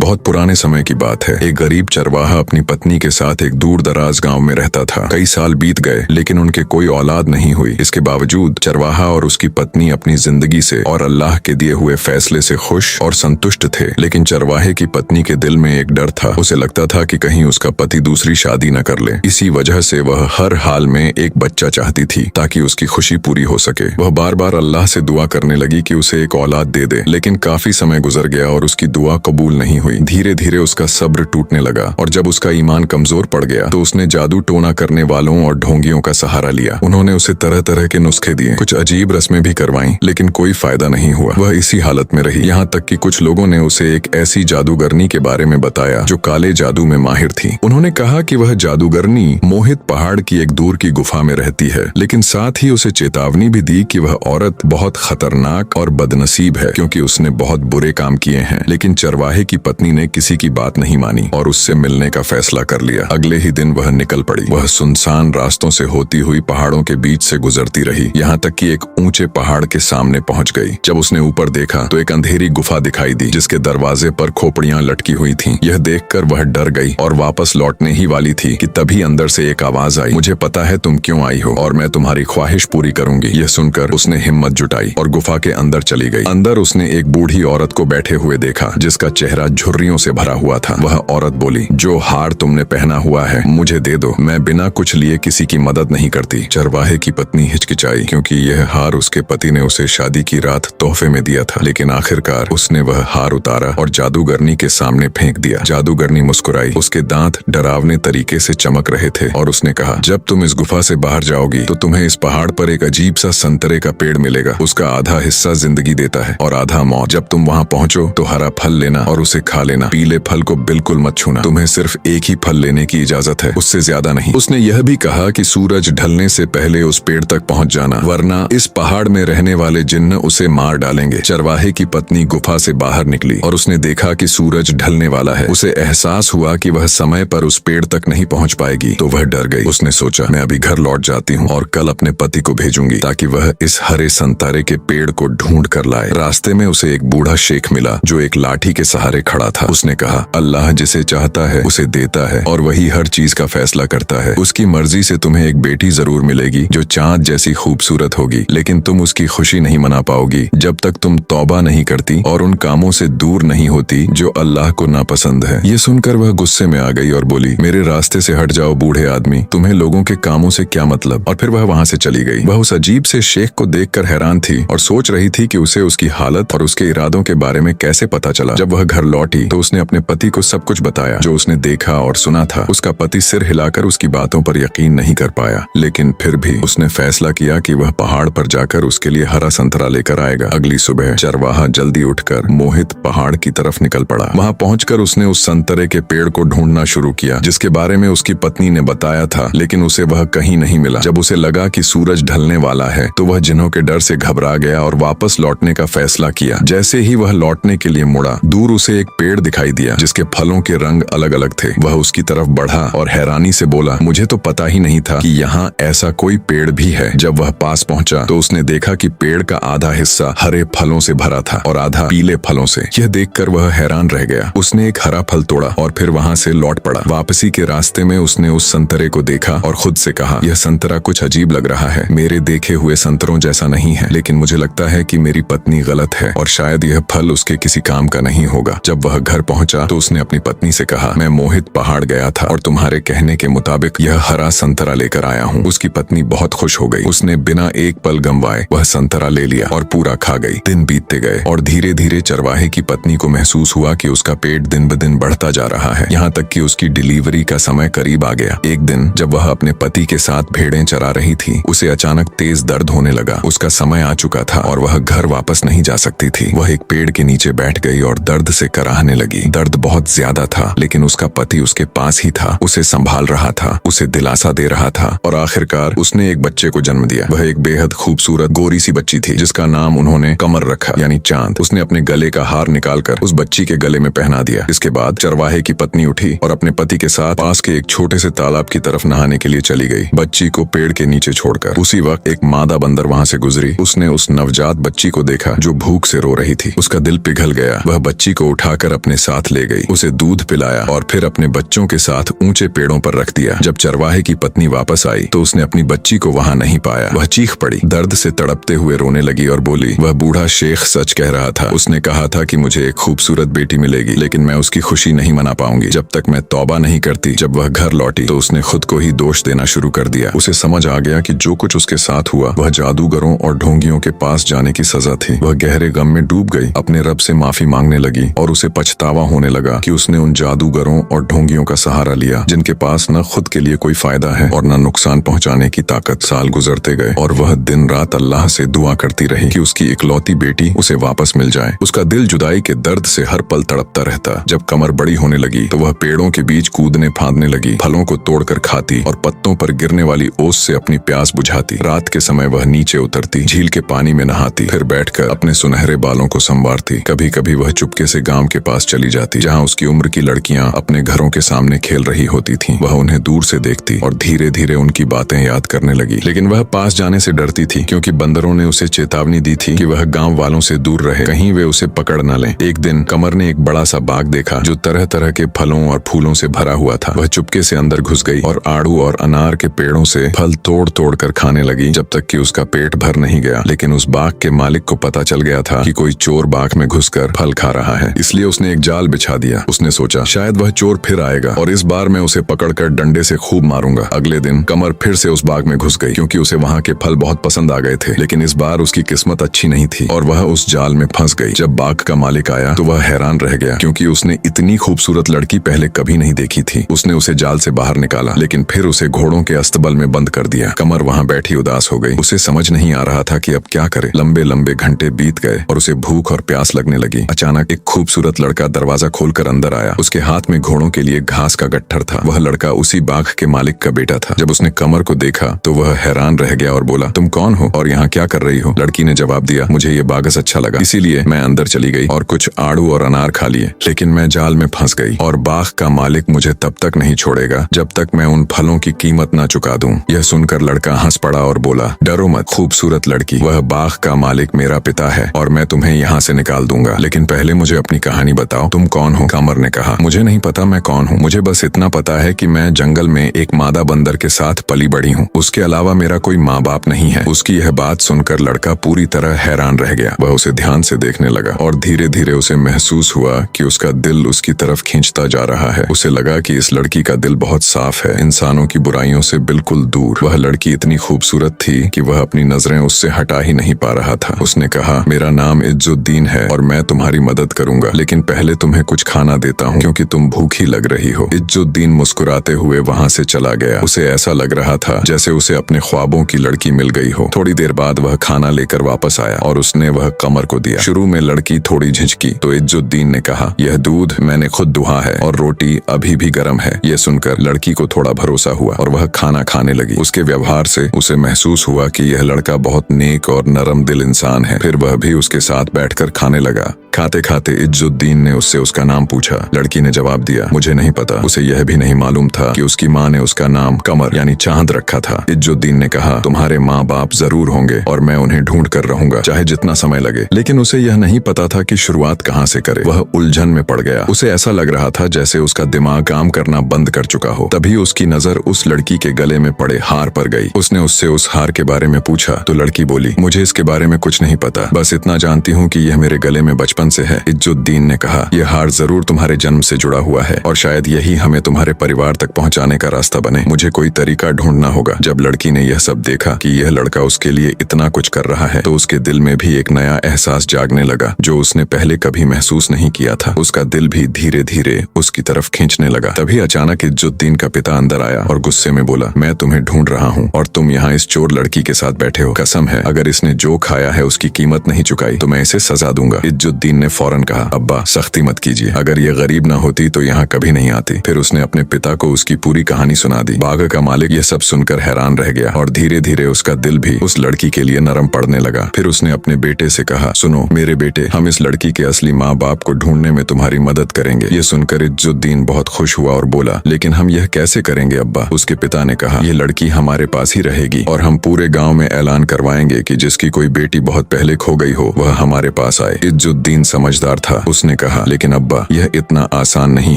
बहुत पुराने समय की बात है। एक गरीब चरवाहा अपनी पत्नी के साथ एक दूर दराज गाँव में रहता था। कई साल बीत गए लेकिन उनके कोई औलाद नहीं हुई। इसके बावजूद चरवाहा और उसकी पत्नी अपनी जिंदगी से और अल्लाह के दिए हुए फैसले से खुश और संतुष्ट थे। लेकिन चरवाहे की पत्नी के दिल में एक डर था। उसे लगता था कि कहीं उसका पति दूसरी शादी न कर ले। इसी वजह से वह हर हाल में एक बच्चा चाहती थी ताकि उसकी खुशी पूरी हो सके। वह बार बार अल्लाह से दुआ करने लगी कि उसे एक औलाद दे दे, लेकिन काफी समय गुजर गया और उसकी दुआ कबूल नहीं हुई। धीरे धीरे उसका सब्र टूटने लगा और जब उसका ईमान कमजोर पड़ गया तो उसने जादू टोना करने वालों और ढोंगियों का सहारा लिया। उन्होंने उसे तरह तरह के नुस्खे दिए, कुछ अजीब रस्में भी करवाईं, लेकिन कोई फायदा नहीं हुआ। वह इसी हालत में रही, यहाँ तक कि कुछ लोगों ने उसे एक ऐसी जादूगरनी के बारे में बताया जो काले जादू में माहिर थी। उन्होंने कहा कि वह जादूगरनी मोहित पहाड़ की एक दूर की गुफा में रहती है, लेकिन साथ ही उसे चेतावनी भी दी कि वह औरत बहुत खतरनाक और बदनसीब है क्योंकि उसने बहुत बुरे काम किए हैं। लेकिन चरवाहे की पत्नी ने किसी की बात नहीं मानी और उससे मिलने का फैसला कर लिया। अगले ही दिन वह निकल पड़ी। वह सुनसान रास्तों से होती हुई पहाड़ों के बीच से गुजरती रही, यहाँ तक कि एक ऊंचे पहाड़ के सामने पहुंच गई। जब उसने ऊपर देखा तो एक अंधेरी गुफा दिखाई दी जिसके दरवाजे पर खोपड़ियां लटकी हुई थीं। यह देखकर वह डर गई और वापस लौटने ही वाली थी कि तभी अंदर से एक आवाज आई, मुझे पता है तुम क्यों आई हो और मैं तुम्हारी ख्वाहिश पूरी करूंगी। यह सुनकर उसने हिम्मत जुटाई और गुफा के अंदर चली गई। अंदर उसने एक बूढ़ी औरत को बैठे हुए देखा जिसका चेहरा झुर्रियों से भरा हुआ था। वह औरत बोली, जो हार तुमने पहना हुआ है मुझे दे दो, मैं बिना कुछ लिए किसी की मदद नहीं करती। चरवाहे की पत्नी हिचकिचाई क्योंकि यह हार उसके पति ने उसे शादी की रात तोहफे में दिया था, लेकिन आखिरकार उसने वह हार उतारा और जादूगरनी के सामने फेंक दिया। जादूगरनी मुस्कुराई, उसके दांत डरावने तरीके से चमक रहे थे और उसने कहा, जब तुम इस गुफा से बाहर जाओगी तो तुम्हें इस पहाड़ पर एक अजीब सा संतरे का पेड़ मिलेगा। उसका आधा हिस्सा जिंदगी देता है और आधा मौत। जब तुम वहाँ पहुँचो तो हरा फल लेना और उसे खा लेना। पीले फल को बिल्कुल मत छूना। तुम्हें सिर्फ एक ही फल लेने की इजाजत है, उससे ज्यादा नहीं। उसने यह भी कहा कि सूरज ढलने से पहले उस पेड़ तक पहुँच जाना, वरना इस पहाड़ में रहने वाले जिन्न उसे मार डालेंगे। चरवाहे की पत्नी गुफा से बाहर निकली और उसने देखा कि सूरज ढलने वाला है। उसे एहसास हुआ कि वह समय पर उस पेड़ तक नहीं पहुँच पाएगी तो वह डर गई। उसने सोचा, मैं अभी घर लौट जाती हूँ और कल अपने पति को भेजूंगी ताकि वह इस हरे संतरे के पेड़ को ढूंढ कर लाए। रास्ते में उसे एक बूढ़ा शेख मिला जो एक लाठी के सहारे खड़ा था। उसने कहा, अल्लाह जिसे चाहता है उसे देता है और वही हर चीज का फैसला करता है। उसकी मर्जी से तुम्हें एक बेटी जरूर मिलेगी जो चांद जैसी खूबसूरत होगी, लेकिन तुम उसकी खुशी नहीं मना पाओगी जब तक तुम तौबा नहीं करती और उन कामों से दूर नहीं होती जो अल्लाह को नापसंद है। ये सुनकर वह गुस्से में आ गई और बोली, मेरे रास्ते से हट जाओ बूढ़े आदमी, तुम्हें लोगों के कामों से क्या मतलब। और फिर वह वहाँ से चली गई। वह उस अजीब से शेख को देखकर हैरान थी और सोच रही थी कि उसे उसकी हालत और उसके इरादों के बारे में कैसे पता चला। जब वह घर लौटी तो उसने अपने पति को सब कुछ बताया जो उसने देखा और सुना था। उसका पति सिर हिलाकर उसकी बातों पर यकीन नहीं कर पाया, लेकिन फिर भी उसने फैसला किया कि वह पहाड़ पर जाकर उसके लिए हरा संतरा लेकर आएगा। अगली सुबह चरवाहा जल्दी उठकर मोहित पहाड़ की तरफ निकल पड़ा। वहाँ पहुंचकर उसने उस संतरे के पेड़ को ढूंढना शुरू किया जिसके बारे में उसकी पत्नी ने बताया था, लेकिन उसे वह कहीं नहीं मिला। जब उसे लगा कि सूरज ढलने वाला है तो वह जिन्हों के डर से घबरा गया और वापस लौटने का फैसला किया। जैसे ही वह लौटने के लिए मुड़ा, दूर उसे एक पेड़ दिखाई दिया जिसके फलों के रंग अलग अलग थे। वह उसकी तरफ बढ़ा और हैरानी से बोला, मुझे तो पता ही नहीं था कि यहाँ ऐसा कोई पेड़ भी है। जब वह पास पहुंचा तो उसने देखा कि पेड़ का आधा हिस्सा हरे फलों से भरा था और आधा पीले फलों से। यह देखकर वह हैरान रह गया। उसने एक हरा फल तोड़ा और फिर वहाँ से लौट पड़ा। वापसी के रास्ते में उसने उस संतरे को देखा और खुद से कहा, यह संतरा कुछ अजीब लग रहा है, मेरे देखे हुए संतरों जैसा नहीं है, लेकिन मुझे लगता है कि मेरी पत्नी गलत है और शायद यह फल उसके किसी काम का नहीं होगा। जब वह घर पहुंचा तो उसने अपनी पत्नी से कहा, मैं मोहित पहाड़ गया था और तुम्हारे कहने के मुताबिक यह हरा संतरा लेकर आया हूँ। उसकी पत्नी बहुत खुश हो गई। उसने बिना एक पल गंवाए वह संतरा ले लिया और पूरा खा गई। दिन बीतते गए और धीरे धीरे चरवाहे की पत्नी को महसूस हुआ कि उसका पेट दिन ब दिन बढ़ता जा रहा है, यहाँ तक कि उसकी डिलीवरी का समय करीब आ गया। एक दिन जब वह अपने पति के साथ भेड़ें चरा रही थी, उसे अचानक तेज दर्द होने लगा। उसका समय आ चुका था और वह घर वापस नहीं जा सकती थी। वह एक पेड़ के नीचे बैठ गई और दर्द से कराहने लगी। दर्द बहुत ज्यादा था, लेकिन उसका पति उसके पास ही था, उसे संभाल रहा था, उसे दिलासा दे रहा था और आखिरकार उसने एक बच्चे को जन्म दिया। वह एक बेहद खूबसूरत गोरी सी बच्ची थी जिसका नाम उन्होंने कमर रखा, यानी चांद। उसने अपने गले का हार निकालकर उस बच्ची के गले में पहना दिया। इसके बाद चरवाहे की पत्नी उठी और अपने पति के साथ पास के एक छोटे से तालाब की तरफ नहाने के लिए चली गई, बच्ची को पेड़ के नीचे छोड़कर। उसी वक्त एक मादा बंदर वहाँ से गुजरी। उसने उस नवजात बच्ची को देखा जो भूख से रो रही थी। उसका दिल पिघल गया। वह बच्ची को उठाकर अपने साथ ले गई, उसे दूध पिलाया और फिर अपने बच्चों के साथ ऊंचे पेड़ों पर रख दिया। जब चरवाहे की पत्नी वापस आई तो उसने अपनी बच्ची को वहां नहीं पाया। वह चीख पड़ी, दर्द से तड़पते हुए रोने लगी और बोली, वह बूढ़ा शेख सच कह रहा था। उसने कहा था कि मुझे एक खूबसूरत बेटी मिलेगी, लेकिन मैं उसकी खुशी नहीं मना पाऊंगी जब तक मैं तौबा नहीं करती। जब वह घर लौटी तो उसने खुद को ही दोष देना शुरू कर दिया। उसे समझ आ गया कि जो कुछ उसके साथ हुआ वह जादूगरों और ढोंगियों के पास जाने की सजा थी। वह गहरे गम में डूब गई, अपने रब से माफी मांगने लगी और उसे पछतावा होने लगा कि उसने उन जादूगरों और ढोंगियों का सहारा लिया जिनके पास न खुद के लिए कोई फायदा है और न नुकसान पहुंचाने की ताकत। साल गुजरते गए और वह दिन रात अल्लाह से दुआ करती रही कि उसकी इकलौती बेटी उसे वापस मिल जाए। उसका दिल जुदाई के दर्द से हर पल तड़पता रहता। जब कमर बड़ी होने लगी तो वह पेड़ों के बीच कूदने फांदने लगी, फलों को तोड़कर खाती और पत्तों पर गिरने वाली ओस से अपनी प्यास बुझाती। रात के समय वह नीचे उतरती, झील के पानी में नहाती, फिर बैठकर अपने सुनहरे बालों को संवारती। कभी कभी वह चुपके से गांव के पास चली जाती जहाँ उसकी उम्र की लड़कियां अपने घरों के सामने खेल रही होती थीं। वह उन्हें दूर से देखती और धीरे धीरे उनकी बातें याद करने लगी, लेकिन वह पास जाने से डरती थी क्योंकि बंदरों ने उसे चेतावनी दी थी कि वह गांव वालों से दूर रहे, कहीं वे उसे पकड़ न लें। एक दिन कमर ने एक बड़ा सा बाग देखा जो तरह तरह के फलों और फूलों से भरा हुआ था। वह चुपके से अंदर घुस गई और आड़ू और अनार के पेड़ों से फल तोड़ तोड़ कर खाने लगी जब तक कि उसका पेट भर नहीं गया। लेकिन उस बाग के मालिक को पता चल गया था कि कोई चोर बाग में घुसकर फल खा रहा है, इसलिए उसने एक जाल बिछा दिया। उसने सोचा शायद वह चोर फिर आएगा और इस बार मैं उसे पकड़कर डंडे से खूब मारूंगा। अगले दिन कमर फिर से उस बाग में घुस गई क्योंकि उसे वहां के फल बहुत पसंद आ गए थे, लेकिन इस बार उसकी किस्मत अच्छी नहीं थी और वह उस जाल में फंस गई। जब बाग का मालिक आया तो वह हैरान रह गया क्योंकि उसने इतनी खूबसूरत लड़की पहले कभी नहीं देखी थी। उसने उसे जाल से बाहर निकाला, लेकिन फिर उसे घोड़ों के अस्तबल में बंद कर दिया। कमर वहां बैठी उदास हो गई। उसे समझ नहीं आ रहा था कि अब क्या करे। लंबे लंबे घंटे बीत गए और उसे भूख और प्यास लगने लगी। अचानक एक खूबसूरत लड़का दरवाजा खोलकर अंदर आया। उसके हाथ में घोड़ों के लिए घास का गट्ठर था। वह लड़का उसी बाग के मालिक का बेटा था। जब उसने कमर को देखा तो वह हैरान रह गया और बोला, तुम कौन हो और यहाँ क्या कर रही हो? लड़की ने जवाब दिया, मुझे ये बागस अच्छा लगा, इसीलिए मैं अंदर चली गई और कुछ आड़ू और अनार खा लिए, लेकिन मैं जाल में फंस गई और बाग का मालिक मुझे तब तक नहीं छोड़ेगा जब तक मैं उन फलों की कीमत न चुका दूं। यह सुनकर लड़का हंस पड़ा और बोला, डरो मत खूबसूरत लड़की, वह बाग का मालिक मेरा पिता है और मैं तुम्हें यहाँ से निकाल दूंगा, लेकिन पहले मुझे अपनी कहानी बताओ, तुम कौन हो? कमर ने कहा, मुझे नहीं पता मैं कौन हूँ, मुझे बस इतना पता है कि मैं जंगल में एक मादा बंदर के साथ पली बड़ी हूँ, उसके अलावा मेरा कोई माँ बाप नहीं है। उसकी यह बात सुनकर लड़का पूरी तरह हैरान रह गया। वह उसे ध्यान से देखने लगा और धीरे धीरे उसे महसूस हुआ कि उसका दिल उसकी तरफ खींचता जा रहा है। उसे लगा कि इस लड़की का दिल बहुत साफ है, इंसानों की बुराइयों से बिल्कुल दूर। वह लड़की इतनी खूबसूरत थी कि वह अपनी नजरें उससे हटा ही नहीं पा रहा था। उसने कहा, मेरा नाम इज्जुद्दीन है और मैं तुम्हारी मदद करूंगा, लेकिन पहले तुम्हें कुछ खाना देता हूँ क्योंकि तुम भूखी लग रही हो। इज्जुद्दीन मुस्कुराते हुए वहां से चला गया। उसे ऐसा लग रहा था जैसे उसे अपने ख्वाबों की लड़की मिल गई हो। थोड़ी देर बाद वह खाना लेकर वापस आया और उसने वह कमर को दिया। शुरू में लड़की थोड़ी झिझकी तो इज्जुद्दीन ने कहा, यह दूध मैंने खुद दुहा है और रोटी अभी भी गर्म है। यह सुनकर लड़की को थोड़ा भरोसा हुआ और वह खाना खाने लगी। उसके व्यवहार से उसे महसूस हुआ कि यह लड़का बहुत नेक और नरम दिल इंसान है। फिर वह भी उसके साथ बैठकर खाने लगा। खाते खाते इज्जुद्दीन ने उससे उसका नाम पूछा। लड़की ने जवाब दिया, मुझे नहीं पता। उसे यह भी नहीं मालूम था कि उसकी माँ ने उसका नाम कमर यानी चांद रखा था। इज्जुद्दीन ने कहा, तुम्हारे माँ बाप जरूर होंगे और मैं उन्हें ढूंढ कर रहूंगा चाहे जितना समय लगे। लेकिन उसे यह नहीं पता था कि शुरुआत कहाँ से करे। वह उलझन में पड़ गया। उसे ऐसा लग रहा था जैसे उसका दिमाग काम करना बंद कर चुका हो। तभी उसकी नजर उस लड़की के गले में पड़े हार पर गई। उसने उससे उस हार के बारे में पूछा तो लड़की बोली, मुझे इसके बारे में कुछ नहीं पता, बस इतना जानती हूँ कि यह मेरे गले में बचपन से है। इज्जुद्दीन ने कहा, यह हार जरूर तुम्हारे जन्म से जुड़ा हुआ है और शायद यही हमें तुम्हारे परिवार तक पहुँचाने का रास्ता बने। मुझे कोई तरीका ढूंढना होगा। जब लड़की ने यह सब देखा कि यह लड़का उसके लिए इतना कुछ कर रहा है तो उसके दिल में भी एक नया एहसास जागने लगा जो उसने पहले कभी महसूस नहीं किया था। उसका दिल भी धीरे धीरे उसकी तरफ खींचने लगा। तभी अचानक इज्जुद्दीन का पिता अंदर आया और गुस्से में बोला, मैं तुम्हें ढूंढ रहा हूँ और तुम यहाँ इस चोर लड़की के साथ बैठे हो। कसम है अगर इसने जो खाया है उसकी कीमत नहीं चुकाई तो मैं इसे सजा दूंगा। इज्जुद्दीन ने फौरन कहा, अब्बा सख्ती मत कीजिए, अगर ये गरीब ना होती तो यहाँ कभी नहीं आती। फिर उसने अपने पिता को उसकी पूरी कहानी सुना दी। बाग का मालिक ये सब सुनकर हैरान रह गया और धीरे धीरे उसका दिल भी उस लड़की के लिए नरम पड़ने लगा। फिर उसने अपने बेटे से कहा, सुनो मेरे बेटे, हम इस लड़की के असली माँ बाप को ढूंढने में तुम्हारी मदद करेंगे। ये सुनकर इज्जुद्दीन बहुत खुश हुआ और बोला, लेकिन हम यह कैसे करेंगे अब्बा? उसके पिता ने कहा, ये लड़की हमारे पास ही रहेगी और हम पूरे गाँव में ऐलान करवाएंगे कि जिसकी कोई बेटी बहुत पहले खो गई हो वह हमारे पास आए। इज्जुद्दीन समझदार था। उसने ने कहा, लेकिन अब्बा यह इतना आसान नहीं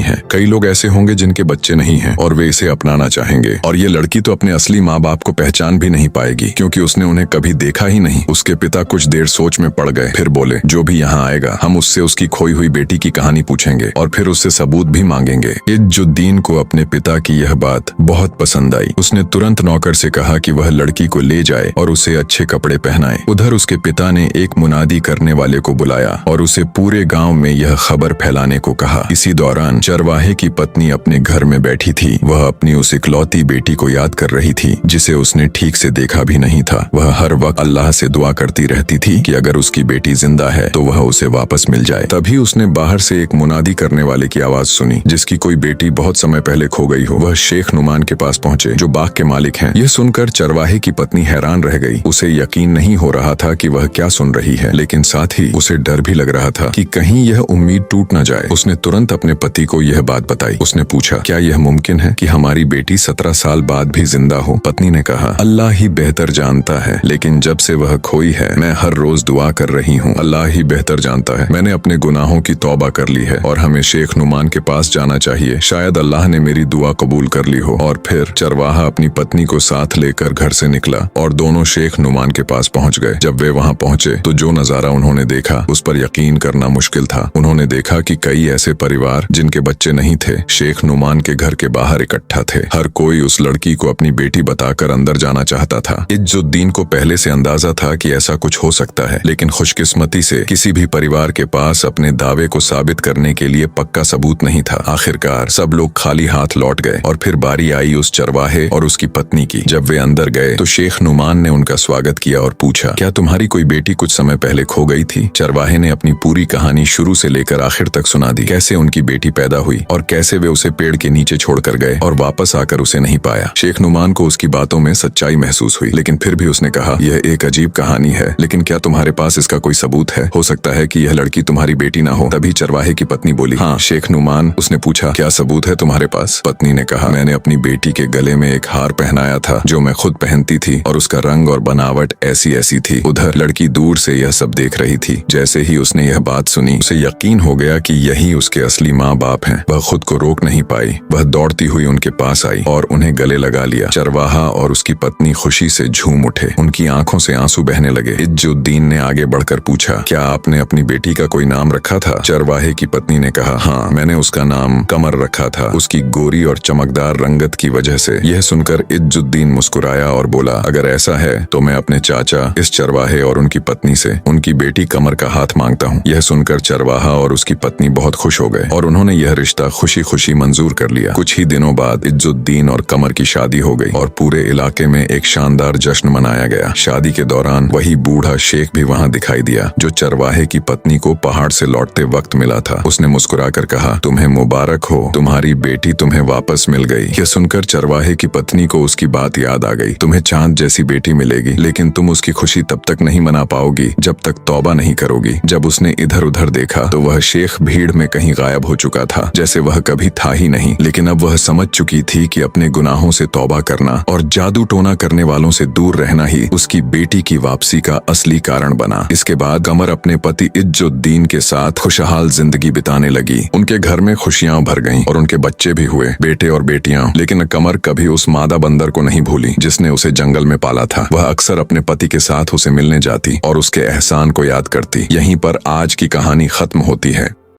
है। कई लोग ऐसे होंगे जिनके बच्चे नहीं हैं और वे इसे अपनाना चाहेंगे, और ये लड़की तो अपने असली माँ बाप को पहचान भी नहीं पाएगी क्योंकि उसने उन्हें कभी देखा ही नहीं। उसके पिता कुछ देर सोच में पड़ गए, फिर बोले, जो भी यहाँ आएगा हम उससे उसकी खोई हुई बेटी की कहानी पूछेंगे और फिर उससे सबूत भी मांगेंगे। इज्जुद्दीन को अपने पिता की यह बात बहुत पसंद आई। उसने तुरंत नौकर से कहा कि वह लड़की को ले जाए और उसे अच्छे कपड़े पहनाए। उधर उसके पिता ने एक मुनादी करने वाले को बुलाया और उसे पूरे गांव में यह खबर फैलाने को कहा। इसी दौरान चरवाहे की पत्नी अपने घर में बैठी थी। वह अपनी उस इकलौती बेटी को याद कर रही थी जिसे उसने ठीक से देखा भी नहीं था। वह हर वक्त अल्लाह से दुआ करती रहती थी कि अगर उसकी बेटी जिंदा है तो वह उसे वापस मिल जाए। तभी उसने बाहर से एक मुनादी करने वाले की आवाज सुनी जिसकी कोई बेटी बहुत समय पहले खो गई हो। वह शेख नुमान के पास पहुंचे जो बाग के मालिक हैं। यह सुनकर चरवाहे की पत्नी हैरान रह गई। उसे यकीन नहीं हो रहा था कि वह क्या सुन रही है, लेकिन साथ ही उसे डर भी लग रहा था कि कहीं यह उम्मीद टूट न जाए। उसने तुरंत अपने पति को यह बात बताई। उसने पूछा, क्या यह मुमकिन है कि हमारी बेटी 17 साल बाद भी जिंदा हो? पत्नी ने कहा, अल्लाह ही बेहतर जानता है, लेकिन जब से वह खोई है मैं हर रोज दुआ कर रही हूँ। अल्लाह ही बेहतर जानता है। मैंने अपने गुनाहों की तौबा कर ली है और हमें शेख नुमान के पास जाना चाहिए। शायद अल्लाह ने मेरी दुआ कबूल कर ली हो। और फिर चरवाहा अपनी पत्नी को साथ लेकर घर से निकला और दोनों शेख नुमान के पास पहुंच गए। जब वे वहां पहुंचे तो जो नजारा उन्होंने देखा उस पर यकीन करना मुश्किल था। उन्होंने देखा कि कई ऐसे परिवार जिनके बच्चे नहीं थे शेख नुमान के घर के बाहर इकट्ठा थे। हर कोई उस लड़की को अपनी बेटी बताकर अंदर जाना चाहता था। इज्जुद्दीन को पहले से अंदाजा था कि ऐसा कुछ हो सकता है, लेकिन खुशकिस्मती से किसी भी परिवार के पास अपने दावे को साबित करने के लिए पक्का सबूत नहीं था। आखिरकार सब लोग खाली हाथ लौट गए और फिर बारी आई उस चरवाहे और उसकी पत्नी की। जब वे अंदर गए तो शेख नुमान ने उनका स्वागत किया और पूछा, क्या तुम्हारी कोई बेटी कुछ समय पहले खो गई थी? चरवाहे ने अपनी पूरी कहानी शुरू से लेकर आखिर तक सुना दी। कैसे उनकी बेटी पैदा हुई और कैसे वे उसे पेड़ के नीचे छोड़कर गए और वापस आकर उसे नहीं पाया। शेख नुमान को उसकी बातों में सच्चाई महसूस हुई, लेकिन फिर भी उसने कहा, यह एक अजीब कहानी है, लेकिन क्या तुम्हारे पास इसका कोई सबूत है? हो सकता है कि यह लड़की तुम्हारी बेटी ना हो। तभी चरवाहे की पत्नी बोली, हाँ शेख नुमान। उसने पूछा, क्या सबूत है तुम्हारे पास? पत्नी ने कहा, मैंने अपनी बेटी के गले में एक हार पहनाया था जो मैं खुद पहनती थी और उसका रंग और बनावट ऐसी ऐसी थी। उधर लड़की दूर से यह सब देख रही थी। जैसे ही उसने यह बात सुनी उसे यकीन हो गया कि यही उसके असली माँ बाप हैं। वह खुद को रोक नहीं पाई। वह दौड़ती हुई उनके पास आई और उन्हें गले लगा लिया। चरवाहा और उसकी पत्नी खुशी से झूम उठे। उनकी आंखों से आंसू बहने लगे। इज्जुद्दीन ने आगे बढ़कर पूछा, क्या आपने अपनी बेटी का कोई नाम रखा था? चरवाहे की पत्नी ने कहा, हाँ मैंने उसका नाम कमर रखा था, उसकी गोरी और चमकदार रंगत की वजह से। यह सुनकर इज्जुद्दीन मुस्कुराया और बोला, अगर ऐसा है तो मैं अपने चाचा इस चरवाहे और उनकी पत्नी से उनकी बेटी कमर का हाथ मांगता हूँ। यह सुनकर चरवाहा और उसकी पत्नी बहुत खुश हो गए और उन्होंने यह रिश्ता खुशी खुशी मंजूर कर लिया। कुछ ही दिनों बाद इज्जुद्दीन और कमर की शादी हो गई और पूरे इलाके में एक शानदार जश्न मनाया गया। शादी के दौरान वही बूढ़ा शेख भी वहाँ दिखाई दिया जो चरवाहे की पत्नी को पहाड़ से लौटते वक्त मिला था। उसने मुस्कुराकर कहा, तुम्हें मुबारक हो, तुम्हारी बेटी तुम्हें वापस मिल गई। यह सुनकर चरवाहे की पत्नी को उसकी बात याद आ गई। तुम्हें चांद जैसी बेटी मिलेगी, लेकिन तुम उसकी खुशी तब तक नहीं मना पाओगी जब तक तौबा नहीं करोगी। जब उसने इधर उधर देखा तो वह शेख भीड़ में कहीं गायब हो चुका था, जैसे वह कभी था ही नहीं। लेकिन अब वह समझ चुकी थी कि अपने गुनाहों से तौबा करना और जादू टोना करने वालों से दूर रहना ही उसकी बेटी की वापसी का असली कारण बना। इसके बाद कमर अपने पति इज्जुद्दीन के साथ खुशहाल जिंदगी बिताने लगी। उनके घर में खुशियां भर गईं और उनके बच्चे भी हुए, बेटे और बेटियां। लेकिन कमर कभी उस मादा बंदर को नहीं भूली जिसने उसे जंगल में पाला था। वह अक्सर अपने पति के साथ उसे मिलने जाती और उसके एहसान को याद करती। यहीं पर आज की कहानी खत्म होती है।